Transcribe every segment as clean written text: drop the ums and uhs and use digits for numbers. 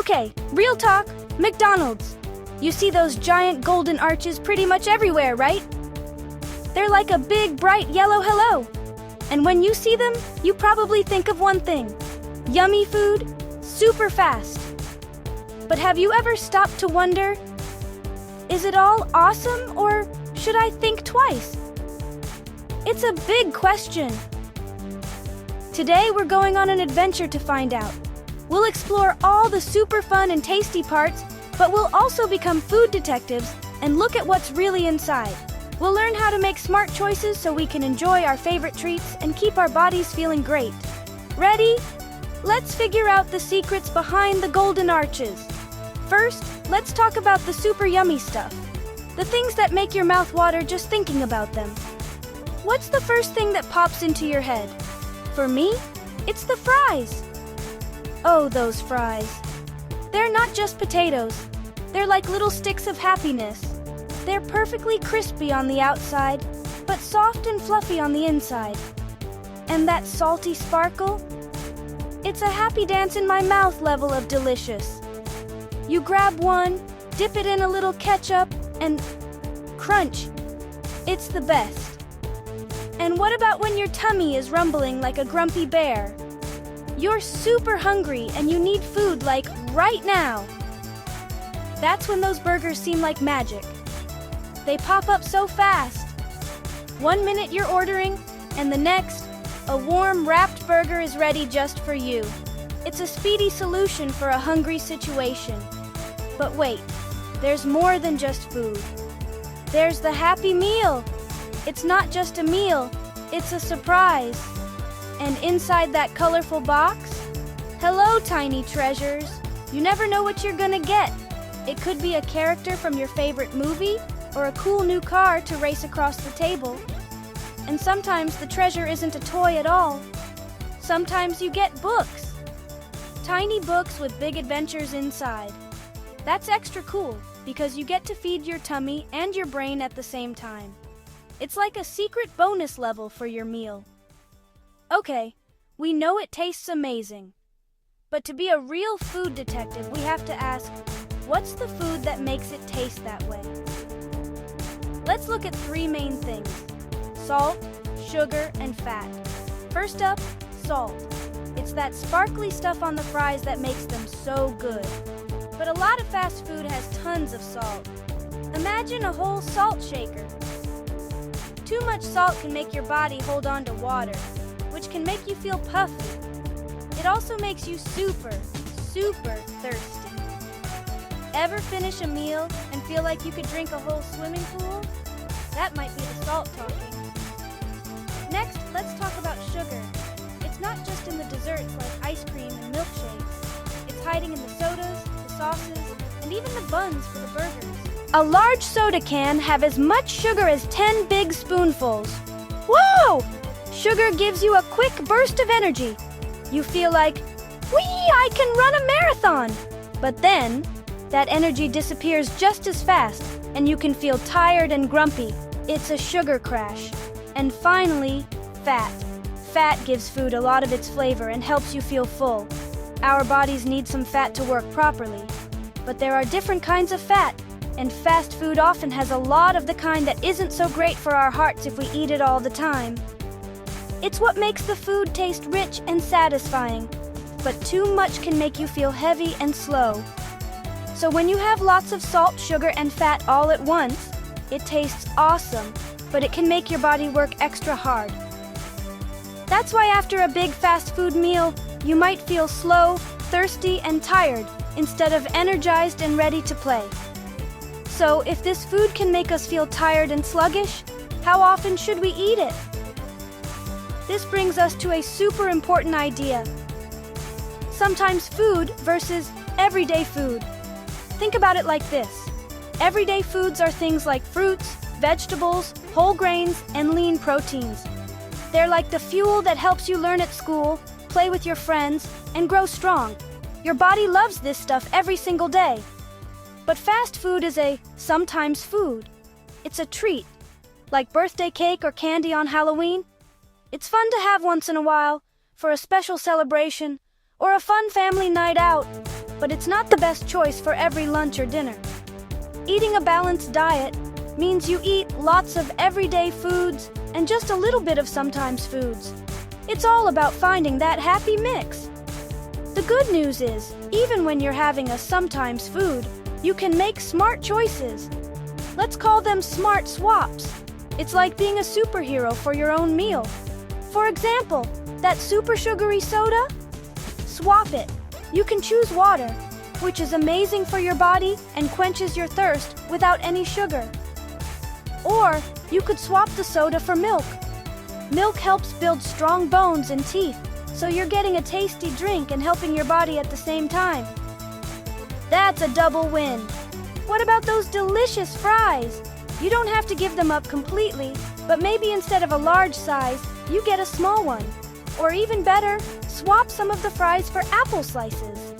Okay, real talk, McDonald's. You see those giant golden arches pretty much everywhere, right? They're like a big, bright yellow hello. And when you see them, you probably think of one thing. Yummy food, super fast. But have you ever stopped to wonder, is it all awesome or should I think twice? It's a big question. Today we're going on an adventure to find out. We'll explore all the super fun and tasty parts, but we'll also become food detectives and look at what's really inside. We'll learn how to make smart choices so we can enjoy our favorite treats and keep our bodies feeling great. Ready? Let's figure out the secrets behind the golden arches. First, let's talk about the super yummy stuff. The things that make your mouth water just thinking about them. What's the first thing that pops into your head? For me, it's the fries. Oh, those fries. They're not just potatoes. They're like little sticks of happiness. They're perfectly crispy on the outside, but soft and fluffy on the inside. And that salty sparkle? It's a happy dance in my mouth level of delicious. You grab one, dip it in a little ketchup, and crunch. It's the best. And what about when your tummy is rumbling like a grumpy bear? You're super hungry and you need food like right now. That's when those burgers seem like magic. They pop up so fast. 1 minute you're ordering, and the next, a warm wrapped burger is ready just for you. It's a speedy solution for a hungry situation. But wait, there's more than just food. There's the Happy Meal. It's not just a meal, it's a surprise. And inside that colorful box? Hello, tiny treasures. You never know what you're gonna get. It could be a character from your favorite movie, or a cool new car to race across the table. And sometimes the treasure isn't a toy at all. Sometimes you get books. Tiny books with big adventures inside. That's extra cool, because you get to feed your tummy and your brain at the same time. It's like a secret bonus level for your meal. Okay, we know it tastes amazing. But to be a real food detective, we have to ask, what's the food that makes it taste that way? Let's look at 3 main things: salt, sugar, and fat. First up, salt. It's that sparkly stuff on the fries that makes them so good. But a lot of fast food has tons of salt. Imagine a whole salt shaker. Too much salt can make your body hold on to water, which can make you feel puffy. It also makes you super thirsty. Ever finish a meal and feel like you could drink a whole swimming pool? That might be the salt talking. Next, let's talk about sugar. It's not just in the desserts like ice cream and milkshakes. It's hiding in the sodas, the sauces, and even the buns for the burgers. A large soda can have as much sugar as 10 big spoonfuls. Whoa! Sugar gives you a quick burst of energy. You feel like, whee, I can run a marathon! But then, that energy disappears just as fast, and you can feel tired and grumpy. It's a sugar crash. And finally, fat. Fat gives food a lot of its flavor and helps you feel full. Our bodies need some fat to work properly. But there are different kinds of fat, and fast food often has a lot of the kind that isn't so great for our hearts if we eat it all the time. It's what makes the food taste rich and satisfying, but too much can make you feel heavy and slow. So when you have lots of salt, sugar, and fat all at once, it tastes awesome, but it can make your body work extra hard. That's why after a big fast food meal, you might feel slow, thirsty, and tired, instead of energized and ready to play. So if this food can make us feel tired and sluggish, how often should we eat it? This brings us to a super important idea. Sometimes food versus everyday food. Think about it like this. Everyday foods are things like fruits, vegetables, whole grains, and lean proteins. They're like the fuel that helps you learn at school, play with your friends, and grow strong. Your body loves this stuff every single day. But fast food is a sometimes food. It's a treat, like birthday cake or candy on Halloween. It's fun to have once in a while, for a special celebration, or a fun family night out. but it's not the best choice for every lunch or dinner. Eating a balanced diet means you eat lots of everyday foods and just a little bit of sometimes foods. It's all about finding that happy mix. The good news is, even when you're having a sometimes food, you can make smart choices. Let's call them smart swaps. It's like being a superhero for your own meal. For example, that super sugary soda? Swap it. You can choose water, which is amazing for your body and quenches your thirst without any sugar. Or you could swap the soda for milk. Milk helps build strong bones and teeth, so you're getting a tasty drink and helping your body at the same time. That's a double win. What about those delicious fries? You don't have to give them up completely, but maybe instead of a large size, you get a small one. Or even better, swap some of the fries for apple slices.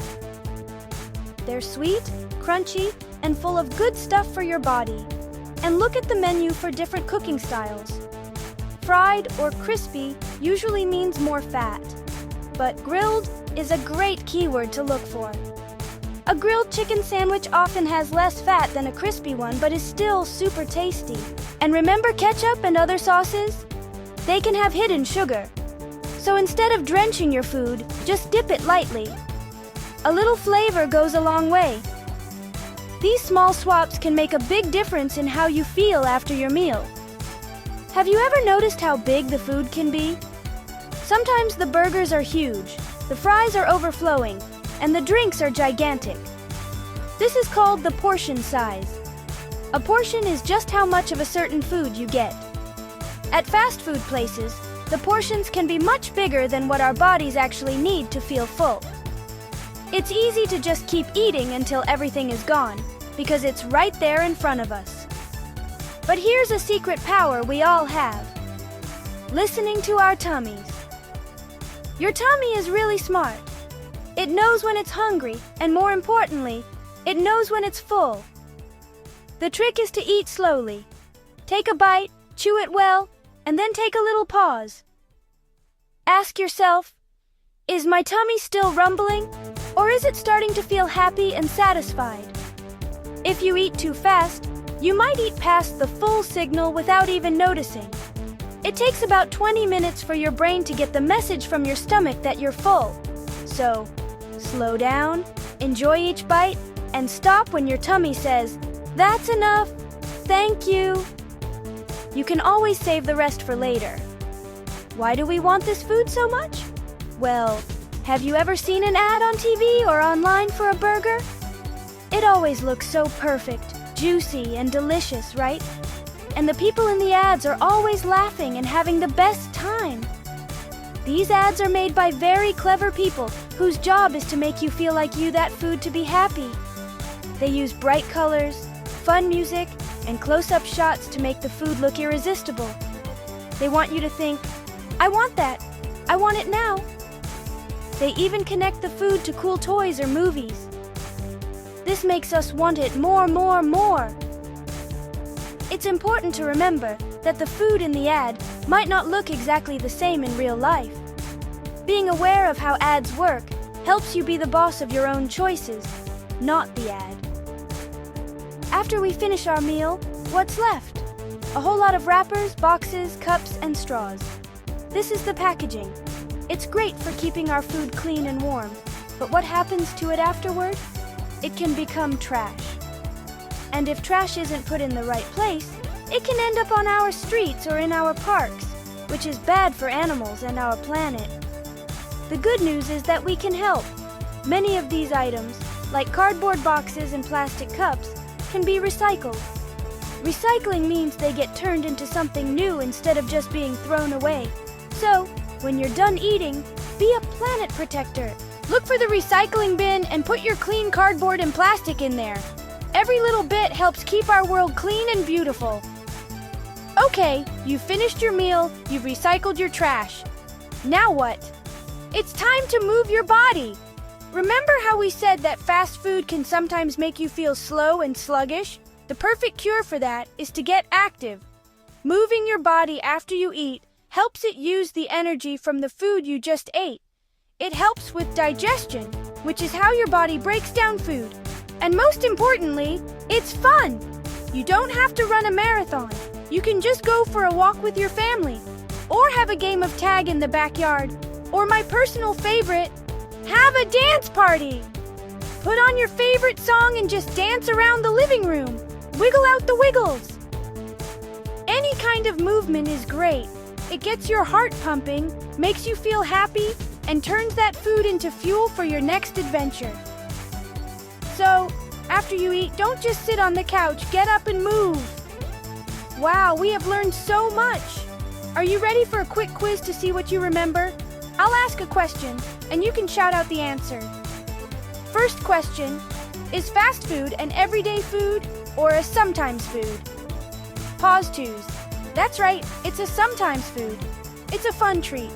They're sweet, crunchy, and full of good stuff for your body. And look at the menu for different cooking styles. Fried or crispy usually means more fat, but grilled is a great keyword to look for. A grilled chicken sandwich often has less fat than a crispy one, but is still super tasty. And remember ketchup and other sauces? They can have hidden sugar. So instead of drenching your food, just dip it lightly. A little flavor goes a long way. These small swaps can make a big difference in how you feel after your meal. Have you ever noticed how big the food can be? Sometimes the burgers are huge, the fries are overflowing, and the drinks are gigantic. This is called the portion size. A portion is just how much of a certain food you get. At fast food places, the portions can be much bigger than what our bodies actually need to feel full. It's easy to just keep eating until everything is gone, because it's right there in front of us. But here's a secret power we all have: listening to our tummies. Your tummy is really smart. It knows when it's hungry, and more importantly, it knows when it's full. The trick is to eat slowly. Take a bite, chew it well, and then take a little pause. Ask yourself, is my tummy still rumbling, or is it starting to feel happy and satisfied? If you eat too fast, you might eat past the full signal without even noticing. It takes about 20 minutes for your brain to get the message from your stomach that you're full. So, slow down, enjoy each bite, and stop when your tummy says, "That's enough, thank you." You can always save the rest for later. Why do we want this food so much? Well, have you ever seen an ad on TV or online for a burger? It always looks so perfect, juicy, and delicious, right? And the people in the ads are always laughing and having the best time. These ads are made by very clever people whose job is to make you feel like you that food to be happy. They use bright colors, fun music, and close-up shots to make the food look irresistible. They want you to think, "I want that. I want it now." They even connect the food to cool toys or movies. This makes us want it more, more, more. It's important to remember that the food in the ad might not look exactly the same in real life. Being aware of how ads work helps you be the boss of your own choices, not the ad. After we finish our meal, what's left? A whole lot of wrappers, boxes, cups, and straws. This is the packaging. It's great for keeping our food clean and warm, but what happens to it afterward? It can become trash. And if trash isn't put in the right place, it can end up on our streets or in our parks, which is bad for animals and our planet. The good news is that we can help. Many of these items, like cardboard boxes and plastic cups, can be recycled. Recycling means they get turned into something new instead of just being thrown away. So, when you're done eating, be a planet protector. Look for the recycling bin and put your clean cardboard and plastic in there. Every little bit helps keep our world clean and beautiful. Okay, you've finished your meal, you've recycled your trash. Now what? It's time to move your body. Remember how we said that fast food can sometimes make you feel slow and sluggish? The perfect cure for that is to get active. Moving your body after you eat helps it use the energy from the food you just ate. It helps with digestion, which is how your body breaks down food. And most importantly, it's fun. You don't have to run a marathon. You can just go for a walk with your family, or have a game of tag in the backyard, or my personal favorite, have a dance party. Put on your favorite song and just dance around the living room. Wiggle out the wiggles. Any kind of movement is great. It gets your heart pumping, makes you feel happy, and turns that food into fuel for your next adventure. So, after you eat, don't just sit on the couch, get up and move. Wow, we have learned so much. Are you ready for a quick quiz to see what you remember? I'll ask a question, and you can shout out the answer. First question, is fast food an everyday food or a sometimes food? Pause twos. That's right, it's a sometimes food. It's a fun treat.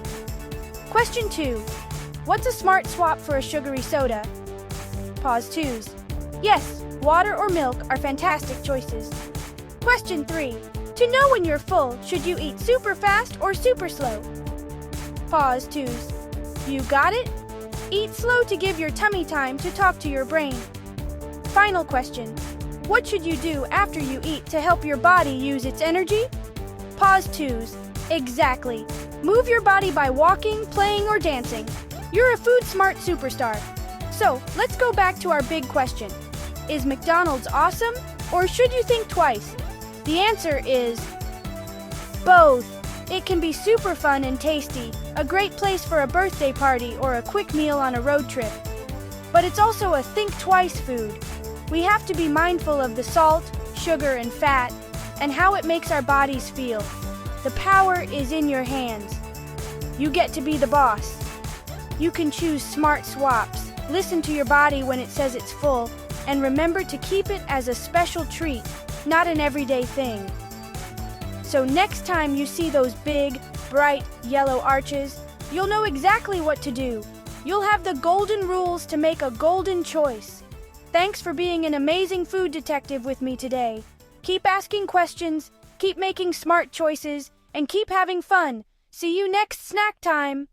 Question 2, what's a smart swap for a sugary soda? Pause twos. Yes, water or milk are fantastic choices. Question 3, to know when you're full, should you eat super fast or super slow? Pause twos. You got it? Eat slow to give your tummy time to talk to your brain. Final question, what should you do after you eat to help your body use its energy? Pause twos. Exactly. Move your body by walking, playing, or dancing. You're a food smart superstar. So, let's go back to our big question. Is McDonald's awesome, or should you think twice? The answer is both. It can be super fun and tasty, a great place for a birthday party or a quick meal on a road trip. But it's also a think twice food. We have to be mindful of the salt, sugar, and fat, and how it makes our bodies feel. The power is in your hands. You get to be the boss. You can choose smart swaps, listen to your body when it says it's full, and remember to keep it as a special treat, not an everyday thing. So next time you see those big, bright, yellow arches, you'll know exactly what to do. You'll have the golden rules to make a golden choice. Thanks for being an amazing food detective with me today. Keep asking questions, keep making smart choices, and keep having fun. See you next snack time.